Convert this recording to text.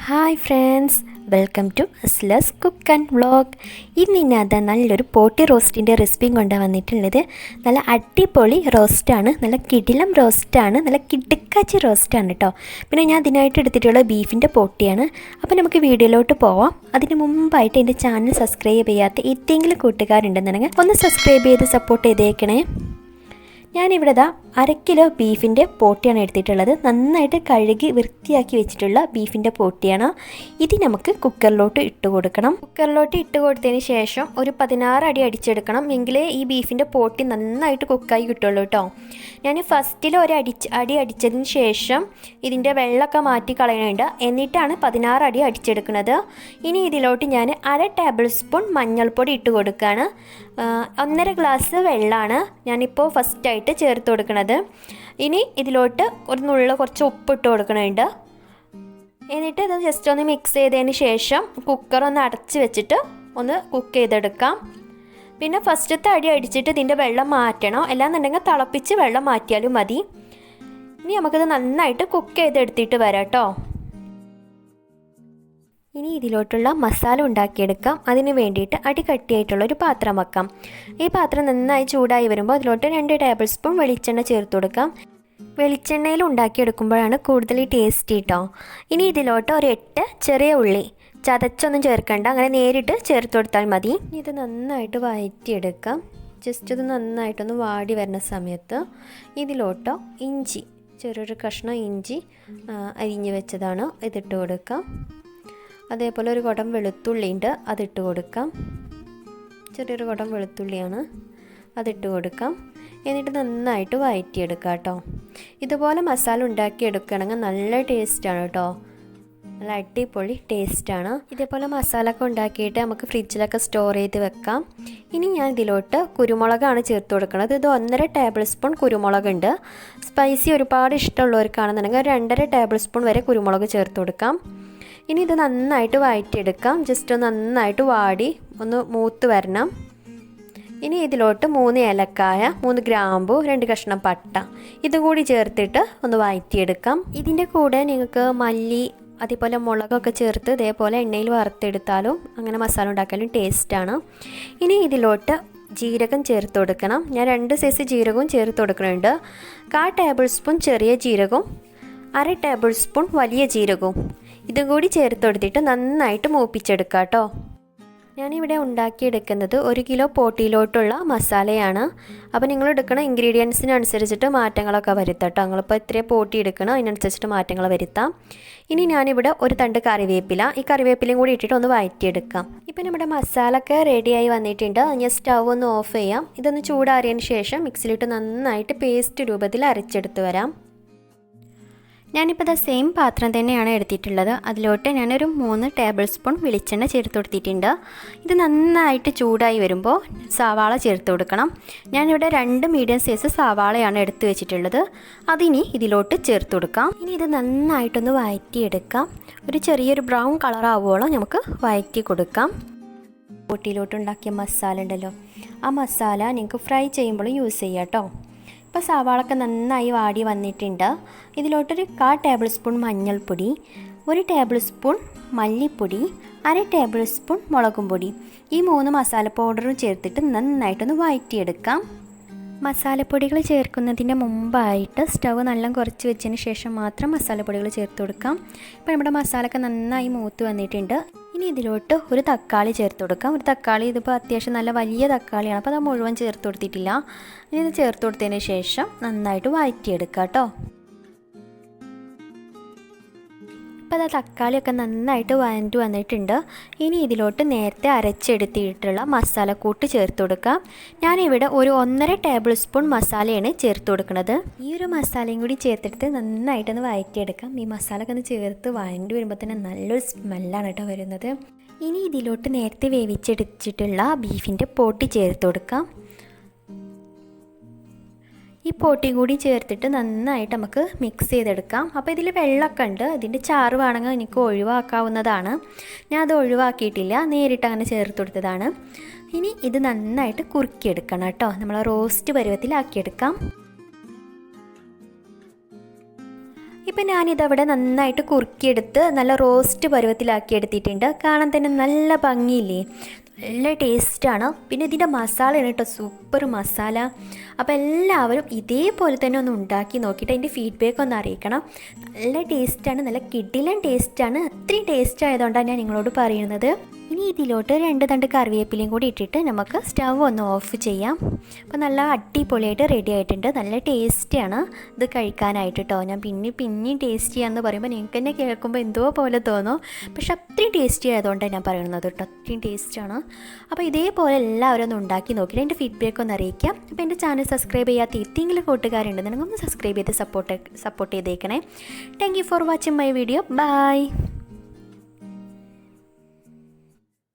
Hi friends, welcome to Asla's cook and vlog. ഇന്ന് ഇന്നത്തെ നല്ലൊരു പോട്ടി റോസ്റ്റിൻ്റെ റെസിപ്പിയും കൊണ്ടാണ് വന്നിട്ടുള്ളത്. നല്ല അടിപൊളി റോസ്റ്റാണ്, നല്ല കിടിലം റോസ്റ്റാണ്, നല്ല കിടുക്കാച്ചി റോസ്റ്റാണ് കേട്ടോ. പിന്നെ ഞാൻ അതിനായിട്ട് എടുത്തിട്ടുള്ള ബീഫിൻ്റെ പോട്ടിയാണ്. അപ്പോൾ നമുക്ക് വീഡിയോയിലോട്ട് പോവാം. അതിന് മുമ്പായിട്ട് എൻ്റെ ചാനൽ സബ്സ്ക്രൈബ് ചെയ്യാത്ത ഏതെങ്കിലും കൂട്ടുകാരുണ്ടെന്നുണ്ടെങ്കിൽ ഒന്ന് സബ്സ്ക്രൈബ് ചെയ്ത് സപ്പോർട്ട് ചെയ്തേക്കണേ. ഞാനിവിടെ 1/2 കിലോ ബീഫിൻ്റെ പോട്ടിയാണ് എടുത്തിട്ടുള്ളത്. നന്നായിട്ട് കഴുകി വൃത്തിയാക്കി വെച്ചിട്ടുള്ള ബീഫിൻ്റെ പോട്ടിയാണ്. ഇത് നമുക്ക് കുക്കറിലോട്ട് ഇട്ട് കൊടുക്കണം. കുക്കറിലോട്ട് ഇട്ട് കൊടുത്തതിന് ശേഷം ഒരു 16 അടി അടിച്ചെടുക്കണം. എങ്കിലേ ഈ ബീഫിൻ്റെ പോട്ടി നന്നായിട്ട് കുക്കായി കിട്ടുള്ളൂ കേട്ടോ. ഞാൻ ഫസ്റ്റിൽ അടി അടിച്ചതിന് ശേഷം ഇതിൻ്റെ വെള്ളമൊക്കെ മാറ്റി കളയുന്നുണ്ട്. എന്നിട്ടാണ് 16 അടി അടിച്ചെടുക്കുന്നത്. ഇനി ഇതിലോട്ട് ഞാൻ 1/2 ടേബിൾ സ്പൂൺ മഞ്ഞൾപ്പൊടി ഇട്ട് കൊടുക്കുകയാണ്. 1.5 ഗ്ലാസ് വെള്ളമാണ് ഞാനിപ്പോൾ ഫസ്റ്റായിട്ട് ചേർത്ത് കൊടുക്കുന്നത്. ഇനി ഇതിലോട്ട് കുറച്ച് ഉപ്പിട്ട് കൊടുക്കുന്നുണ്ട്. എന്നിട്ട് ഇത് ജസ്റ്റ് ഒന്ന് മിക്സ് ചെയ്തതിന് ശേഷം കുക്കർ ഒന്ന് അടച്ച് വെച്ചിട്ട് ഒന്ന് കുക്ക് ചെയ്തെടുക്കാം. പിന്നെ ഫസ്റ്റത്തെ അടി അടിച്ചിട്ട് ഇതിൻ്റെ വെള്ളം മാറ്റണം, അല്ലാന്നുണ്ടെങ്കിൽ തിളപ്പിച്ച് വെള്ളം മാറ്റിയാലും മതി. ഇനി നമുക്കിത് നന്നായിട്ട് കുക്ക് ചെയ്തെടുത്തിട്ട് വരാം കേട്ടോ. ഇനി ഇതിലോട്ടുള്ള മസാല ഉണ്ടാക്കിയെടുക്കാം. അതിന് വേണ്ടിയിട്ട് അടികട്ടിയായിട്ടുള്ള ഒരു പാത്രം വെക്കാം. ഈ പാത്രം നന്നായി ചൂടായി വരുമ്പോൾ അതിലോട്ട് 2 ടേബിൾ സ്പൂൺ വെളിച്ചെണ്ണ ചേർത്ത് കൊടുക്കാം. വെളിച്ചെണ്ണയിൽ ഉണ്ടാക്കിയെടുക്കുമ്പോഴാണ് കൂടുതൽ ടേസ്റ്റ് കേട്ടോ. ഇനി ഇതിലോട്ട് ഒരു 8 ചെറിയ ഉള്ളി ചതച്ചൊന്നും ചേർക്കണ്ട, അങ്ങനെ നേരിട്ട് ചേർത്ത് കൊടുത്താൽ മതി. ഇത് നന്നായിട്ട് വഴറ്റിയെടുക്കാം. ജസ്റ്റ് ഇത് നന്നായിട്ടൊന്ന് വാടി വരുന്ന സമയത്ത് ഇതിലോട്ട് ഇഞ്ചി, ചെറിയൊരു കഷ്ണം ഇഞ്ചി അരിഞ്ഞ് വെച്ചതാണ്, ഇതിട്ട് കൊടുക്കാം. അതേപോലെ ഒരു കുടം വെളുത്തുള്ളി ഉണ്ട്, അതിട്ട് കൊടുക്കാം. ചെറിയൊരു കുടം വെളുത്തുള്ളിയാണ്, അതിട്ട് കൊടുക്കാം. എന്നിട്ട് നന്നായിട്ട് വഴറ്റിയെടുക്കാം കേട്ടോ. ഇതുപോലെ മസാല ഉണ്ടാക്കിയെടുക്കുകയാണെങ്കിൽ നല്ല ടേസ്റ്റാണ് കേട്ടോ, നല്ല അടിപൊളി ടേസ്റ്റാണ്. ഇതേപോലെ മസാല ഒക്കെ ഉണ്ടാക്കിയിട്ട് നമുക്ക് ഫ്രിഡ്ജിലൊക്കെ സ്റ്റോർ ചെയ്ത് വെക്കാം. ഇനി ഞാൻ ഇതിലോട്ട് കുരുമുളകാണ് ചേർത്ത് കൊടുക്കുന്നത്. ഇത് 1.5 ടേബിൾ സ്പൂൺ കുരുമുളകുണ്ട്. സ്പൈസി ഒരുപാട് ഇഷ്ടമുള്ളവർക്കാണെന്നുണ്ടെങ്കിൽ 2.5 ടേബിൾ സ്പൂൺ വരെ കുരുമുളക് ചേർത്ത് കൊടുക്കാം. ഇനി ഇത് നന്നായിട്ട് വഴറ്റിയെടുക്കാം. ജസ്റ്റ് ഒന്ന് നന്നായിട്ട് വാടി ഒന്ന് മൂത്ത് വരണം. ഇനി ഇതിലോട്ട് 3 ഏലക്കായ, 3 ഗ്രാമ്പു, 2 കഷ്ണം പട്ട ഇതും കൂടി ചേർത്തിട്ട് ഒന്ന് വഴറ്റിയെടുക്കാം. ഇതിൻ്റെ കൂടെ നിങ്ങൾക്ക് മല്ലി അതേപോലെ മുളകൊക്കെ ചേർത്ത് ഇതേപോലെ എണ്ണയിൽ വറുത്തെടുത്താലും അങ്ങനെ മസാല ഉണ്ടാക്കാനും ടേസ്റ്റാണ്. ഇനി ഇതിലോട്ട് ജീരകം ചേർത്ത് കൊടുക്കണം. ഞാൻ 2 സൈസ് ജീരകവും ചേർത്ത് കൊടുക്കുന്നുണ്ട്. 1/4 ടേബിൾ സ്പൂൺ ചെറിയ ജീരകവും 1/2 ടേബിൾ സ്പൂൺ വലിയ ജീരകവും ഇതും കൂടി ചേർത്ത് കൊടുത്തിട്ട് നന്നായിട്ട് മൂപ്പിച്ചെടുക്കാം കേട്ടോ. ഞാനിവിടെ ഉണ്ടാക്കിയെടുക്കുന്നത് 1 കിലോ പോട്ടിയിലോട്ടുള്ള മസാലയാണ്. അപ്പോൾ നിങ്ങൾ എടുക്കുന്ന ഇൻഗ്രീഡിയൻസിനനുസരിച്ചിട്ട് മാറ്റങ്ങളൊക്കെ വരുത്താം കേട്ടോ. നിങ്ങളിപ്പോൾ എത്ര പോട്ടി എടുക്കണം അതിനനുസരിച്ചിട്ട് മാറ്റങ്ങൾ വരുത്താം. ഇനി ഞാനിവിടെ ഒരു തണ്ട് കറിവേപ്പില, ഈ കറിവേപ്പിലയും കൂടി ഇട്ടിട്ട് ഒന്ന് വഴറ്റിയെടുക്കാം. ഇപ്പം നമ്മുടെ മസാല ഒക്കെ റെഡിയായി വന്നിട്ടുണ്ട്. ഞാൻ സ്റ്റൗ ഒന്ന് ഓഫ് ചെയ്യാം. ഇതൊന്ന് ചൂടാറിയതിന് ശേഷം മിക്സിയിലിട്ട് നന്നായിട്ട് പേസ്റ്റ് രൂപത്തിൽ അരച്ചെടുത്ത് വരാം. ഞാനിപ്പോൾ സെയിം പാത്രം തന്നെയാണ് എടുത്തിട്ടുള്ളത്. അതിലോട്ട് ഞാനൊരു 3 ടേബിൾ സ്പൂൺ വെളിച്ചെണ്ണ ചേർത്ത് കൊടുത്തിട്ടുണ്ട്. ഇത് നന്നായിട്ട് ചൂടായി വരുമ്പോൾ സവാള ചേർത്ത് കൊടുക്കണം. ഞാനിവിടെ 2 മീഡിയം സൈസ് സവാളയാണ് എടുത്ത് വെച്ചിട്ടുള്ളത്. അതിനി ഇതിലോട്ട് ചേർത്ത് കൊടുക്കാം. ഇനി ഇത് നന്നായിട്ടൊന്ന് വഴറ്റിയെടുക്കാം. ഒരു ചെറിയൊരു ബ്രൗൺ കളർ ആവുമോളം നമുക്ക് വഴറ്റി കൊടുക്കാം. പൊട്ടിയിലോട്ടുണ്ടാക്കിയ മസാല ഉണ്ടല്ലോ, ആ മസാല നിങ്ങൾക്ക് ഫ്രൈ ചെയ്യുമ്പോൾ യൂസ് ചെയ്യാം കേട്ടോ. ഇപ്പോൾ സവാളൊക്കെ നന്നായി വാടി വന്നിട്ടുണ്ട്. ഇതിലോട്ടൊരു 1/4 ടേബിൾ സ്പൂൺ മഞ്ഞൾപ്പൊടി, 1 ടേബിൾ സ്പൂൺ മല്ലിപ്പൊടി, 1/2 ടേബിൾ സ്പൂൺ മുളകും പൊടി, ഈ 3 മസാല പൗഡറും ചേർത്തിട്ട് നന്നായിട്ടൊന്ന് വഴറ്റിയെടുക്കാം. മസാലപ്പൊടികൾ ചേർക്കുന്നതിന് മുമ്പായിട്ട് സ്റ്റൗ നല്ല കുറച്ച് വെച്ചതിന് ശേഷം മാത്രം മസാലപ്പൊടികൾ ചേർത്ത് കൊടുക്കാം. ഇപ്പോൾ നമ്മുടെ മസാലയൊക്കെ നന്നായി മൂത്ത് വന്നിട്ടുണ്ട്. ഇനി ഇതിലോട്ട് ഒരു തക്കാളി ചേർത്ത് കൊടുക്കാം. ഒരു തക്കാളി ഇതിപ്പോൾ അത്യാവശ്യം നല്ല വലിയ തക്കാളിയാണ്, അപ്പോൾ അത് മുഴുവൻ ചേർത്ത് കൊടുത്തിട്ടില്ല. ഇനി ഇത് ചേർത്ത് കൊടുത്തതിന് ശേഷം നന്നായിട്ട് വഴറ്റിയെടുക്കാം കേട്ടോ. ഇപ്പോൾ അത് തക്കാളിയൊക്കെ നന്നായിട്ട് വഴറ്റി വന്നിട്ടുണ്ട്. ഇനി ഇതിലോട്ട് നേരത്തെ അരച്ചെടുത്തിട്ടുള്ള മസാലക്കൂട്ട് ചേർത്ത് കൊടുക്കാം. ഞാനിവിടെ ഒരു 1.5 ടേബിൾ സ്പൂൺ മസാലയാണ് ചേർത്ത് കൊടുക്കുന്നത്. ഈ ഒരു മസാലയും കൂടി ചേർത്തെടുത്ത് നന്നായിട്ടൊന്ന് വഴറ്റിയെടുക്കാം. ഈ മസാലയൊക്കെ ഒന്ന് ചേർത്ത് വഴറ്റി വരുമ്പോൾ തന്നെ നല്ലൊരു സ്മെല്ലാണ് കേട്ടോ വരുന്നത്. ഇനി ഇതിലോട്ട് നേരത്തെ വേവിച്ചെടുത്തിട്ടുള്ള ബീഫിൻ്റെ പോട്ടി ചേർത്ത് കൊടുക്കാം. ഈ പോട്ടി കൂടി ചേർത്തിട്ട് നന്നായിട്ട് നമുക്ക് മിക്സ് ചെയ്തെടുക്കാം. അപ്പോൾ ഇതിൽ വെള്ളമൊക്കെ ഉണ്ട്, ഇതിൻ്റെ ചാറ് വേണമെങ്കിൽ എനിക്ക് ഒഴിവാക്കാവുന്നതാണ്. ഞാൻ അത് ഒഴിവാക്കിയിട്ടില്ല, നേരിട്ട് അങ്ങനെ ചേർത്ത് കൊടുത്തതാണ്. ഇനി ഇത് നന്നായിട്ട് കുറുക്കിയെടുക്കണം കേട്ടോ. നമ്മൾ റോസ്റ്റ് പരുവത്തിലാക്കിയെടുക്കാം. ഇപ്പം ഞാനിതവിടെ നന്നായിട്ട് കുറുക്കിയെടുത്ത് നല്ല റോസ്റ്റ് പരുവത്തിലാക്കി എടുത്തിട്ടുണ്ട്. കാണാൻ തന്നെ നല്ല ഭംഗിയില്ലേ, നല്ല ടേസ്റ്റാണ്. പിന്നെ ഇതിൻ്റെ മസാലയാണ് കേട്ടോ, സൂപ്പർ മസാല. അപ്പോൾ എല്ലാവരും ഇതേപോലെ തന്നെ ഒന്ന് ഉണ്ടാക്കി നോക്കിയിട്ട് അതിൻ്റെ ഫീഡ്ബാക്ക് ഒന്ന് അറിയിക്കണം. നല്ല ടേസ്റ്റാണ്, നല്ല കിടിലൻ ടേസ്റ്റാണ്. അത്രയും ടേസ്റ്റ് ആയതുകൊണ്ടാണ് ഞാൻ നിങ്ങളോട് പറയുന്നത്. ഇനി ഇതിലോട്ട് 2 തണ്ട് കറിവേപ്പിലയും കൂടി ഇട്ടിട്ട് നമുക്ക് സ്റ്റവ് ഒന്ന് ഓഫ് ചെയ്യാം. അപ്പോൾ നല്ല അടിപൊളിയായിട്ട് റെഡി ആയിട്ടുണ്ട്. നല്ല ടേസ്റ്റിയാണ് ഇത് കഴിക്കാനായിട്ട് കേട്ടോ. ഞാൻ പിന്നെയും ടേസ്റ്റ് ചെയ്യാമെന്ന് പറയുമ്പോൾ നിങ്ങൾക്ക് തന്നെ കേൾക്കുമ്പോൾ എന്തോ പോലെ തോന്നും, പക്ഷെ അത്രയും ടേസ്റ്റി ആയതുകൊണ്ടാണ് ഞാൻ പറയുന്നത് കേട്ടോ. അത്രയും ടേസ്റ്റാണ്. അപ്പോൾ ഇതേപോലെ എല്ലാവരും ഒന്ന് ഉണ്ടാക്കി നോക്കിയിട്ട് എൻ്റെ ഫീഡ്ബാക്ക് ഒന്ന് അറിയിക്കാം. അപ്പോൾ എൻ്റെ ചാനൽ സബ്സ്ക്രൈബ് ചെയ്യാത്ത ഏതെങ്കിലും കൂട്ടുകാരുണ്ടെന്നുണ്ടെങ്കിൽ ഒന്ന് സബ്സ്ക്രൈബ് ചെയ്ത് സപ്പോർട്ട് ചെയ്തേക്കണേ. Thank you for watching my video. By.